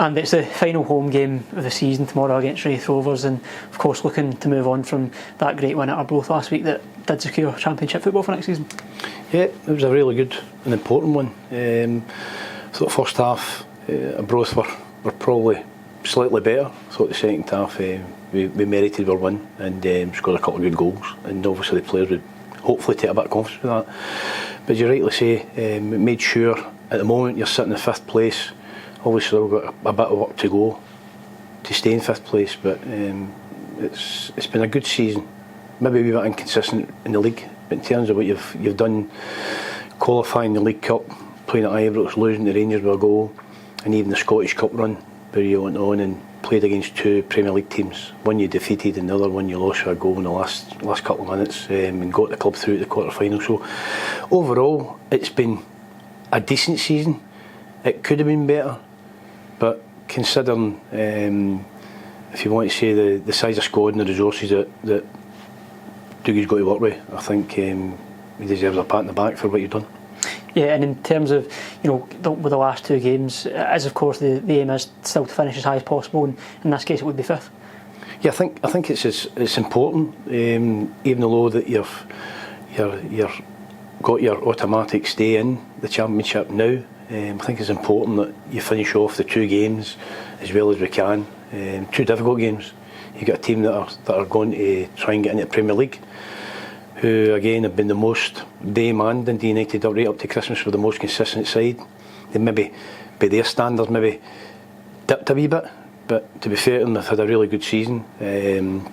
And it's the final home game of the season tomorrow against Raith Rovers, and of course looking to move on from that great win at Arbroath last week that did secure Championship football for next season. Yeah, it was a really good and important one. I thought the first half Arbroath were probably slightly better. I thought the second half we merited our win and scored a couple of good goals, and obviously the players would hopefully take a bit of confidence with that. But you rightly say, it made sure at the moment you're sitting in 5th place. Obviously we've got a bit of work to go to stay in 5th place, but it's been a good season. Maybe a wee bit inconsistent in the league, but in terms of what you've done, qualifying the League Cup, playing at Ibrox, losing to Rangers with a goal, and even the Scottish Cup run where you went on and played against 2 Premier League teams. One you defeated and the other one you lost for a goal in the last couple of minutes, and got the club through to the quarter-final. So overall it's been a decent season. It could have been better, but considering if you want to say the size of squad and the resources that Dougie's got to work with, I think he deserves a pat on the back for what you've done. Yeah, and in terms of, with the last 2 games, as of course the aim is still to finish as high as possible, and in this case it would be 5th. Yeah, I think it's important, even though that you've got your automatic stay in the Championship now. I think it's important that you finish off the 2 games as well as we can. 2 difficult games. You've got a team that are going to try and get into the Premier League, who again have been the most, them and Dundee United right up to Christmas were the most consistent side. They maybe, by their standards, maybe dipped a wee bit, but to be fair to them, they've had a really good season. And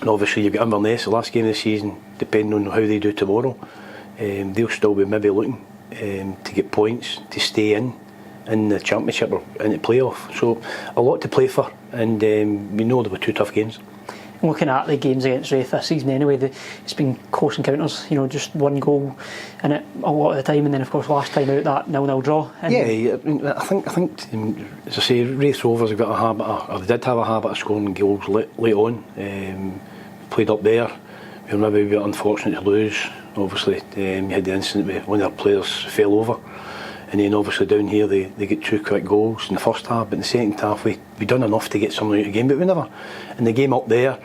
obviously you've got Inverness, the last game of the season, depending on how they do tomorrow, they'll still be maybe looking to get points to stay in the Championship or in the playoff. So a lot to play for, and we know there were 2 tough games. Looking at the games against Raith this season anyway, it's been close encounters, just 1 goal in it a lot of the time, and then of course last time out that 0-0 draw. Yeah, I think as I say, Raith Rovers have got a habit, or they did have a habit of scoring goals late on. Played up there, we were maybe a bit unfortunate to lose. Obviously you had the incident where one of their players fell over, and then obviously down here they get 2 quick goals in the first half, but in the second half we done enough to get something out of the game, but we never. In the game up there,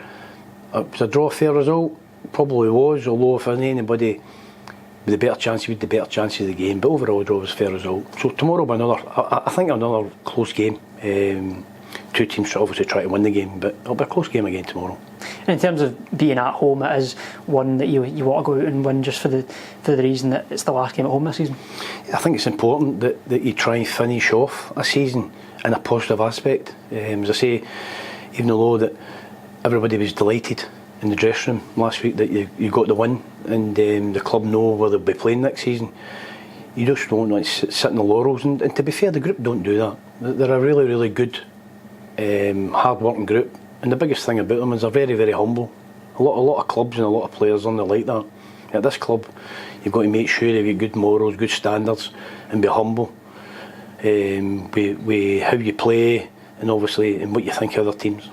was a draw a fair result? Probably was, although if anybody with the better chance, with the better chance of the game, but overall the draw was a fair result. So tomorrow will be I think another close game. 2 teams should obviously try to win the game, but it'll be a close game again tomorrow. And in terms of being at home, it is one that you want to go out and win just for the reason that it's the last game at home this season. I think it's important that you try and finish off a season in a positive aspect. As I say, even though that everybody was delighted in the dressing room last week that you got the win, and the club know where they'll be playing next season, you just don't want to sit in the laurels, and to be fair, the group don't do that. They're a really, really good, hard-working group, and the biggest thing about them is they're very, very humble. A lot of clubs and a lot of players on there like that. At this club, you've got to make sure you've got good morals, good standards, and be humble with how you play, and obviously in what you think of other teams.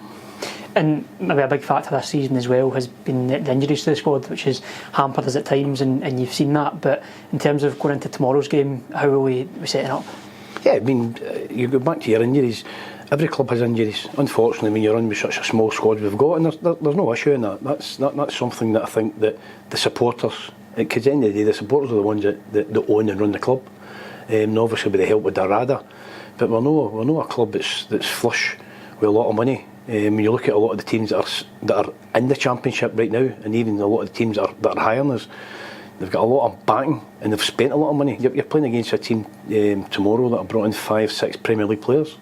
And maybe a big factor this season as well has been the injuries to the squad, which has hampered us at times, and you've seen that. But in terms of going into tomorrow's game, how are we setting up? Yeah, I mean, you go back to your injuries. Every club has injuries. Unfortunately, when you're on with such a small squad we've got, and there's no issue in that. That's something that I think that the supporters, because at the end of the day, the supporters are the ones that own and run the club, and obviously with the help of Darada. But we're not a club that's flush with a lot of money. When you look at a lot of the teams that are in the Championship right now, and even a lot of the teams that are higher than us, they've got a lot of backing and they've spent a lot of money. You're playing against a team tomorrow that have brought in 5-6 Premier League players.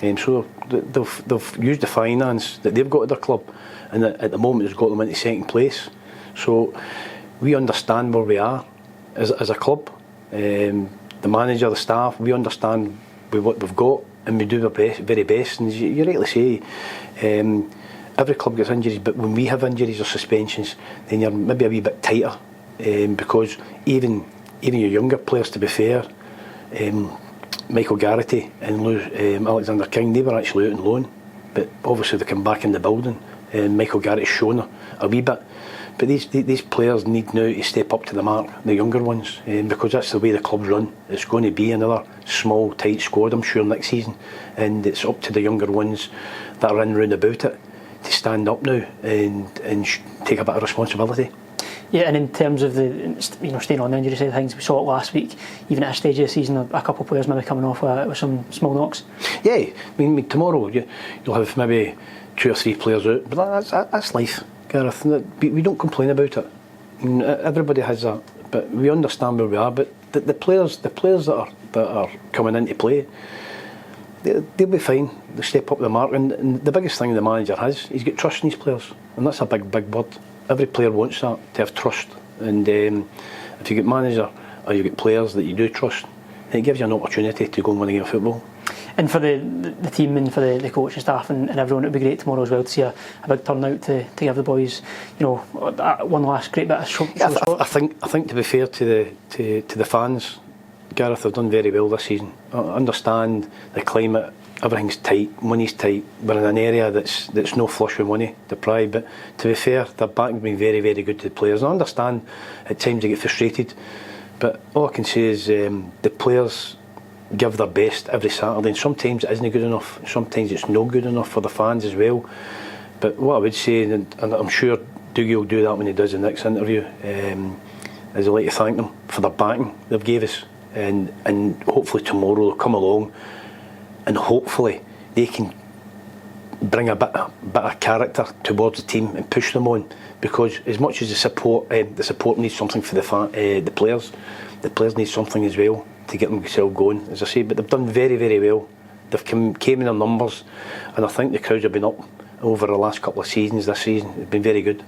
So they've used the finance that they've got at their club, and at the moment it's got them into 2nd place. So we understand where we are as a club. The manager, the staff, we understand what we've got, and we do our very best. And you rightly say, every club gets injuries, but when we have injuries or suspensions, then you're maybe a wee bit tighter, because even your younger players, to be fair, Michael Garrity and Alexander King, they were actually out on loan, but obviously they come back in the building, and Michael Garrity's shown a wee bit. But these players need now to step up to the mark, the younger ones, because that's the way the club's run. It's going to be another small, tight squad, I'm sure, next season, and it's up to the younger ones that are in round about it to stand up now and take a bit of responsibility. Yeah, and in terms of staying on the injury side of things, we saw it last week. Even at a stage of the season, a couple of players maybe coming off with some small knocks. Yeah, I mean tomorrow you'll have maybe 2 or 3 players out, but that's life, Gareth. We don't complain about it. I mean, everybody has that, but we understand where we are. But the players that are coming into play, they'll be fine. They step up the mark, and the biggest thing the manager has, he's got trust in his players, and that's a big word. Every player wants that, to have trust, and if you get manager or you get players that you do trust, it gives you an opportunity to go and win a game of football. And for the team and for the coaching staff and everyone, it would be great tomorrow as well to see a big turnout to give the boys, one last great bit of show. I think to be fair to the fans, Gareth have done very well this season. I understand the climate, everything's tight, money's tight. We're in an area that's no flush with money, deprived. But to be fair, their back has been very, very good to the players. I understand at times they get frustrated, but all I can say is the players give their best every Saturday, and sometimes it isn't good enough. Sometimes it's no good enough for the fans as well. But what I would say, and I'm sure Dougie will do that when he does the next interview, is I'd like to thank them for the backing they've gave us, and hopefully tomorrow they'll come along, and hopefully they can bring a bit of character towards the team and push them on. Because as much as the support needs something for the players need something as well to get themselves going, as I say. But they've done very, very well. They've came in their numbers, and I think the crowds have been up over the last couple of seasons. This season, it's been very good.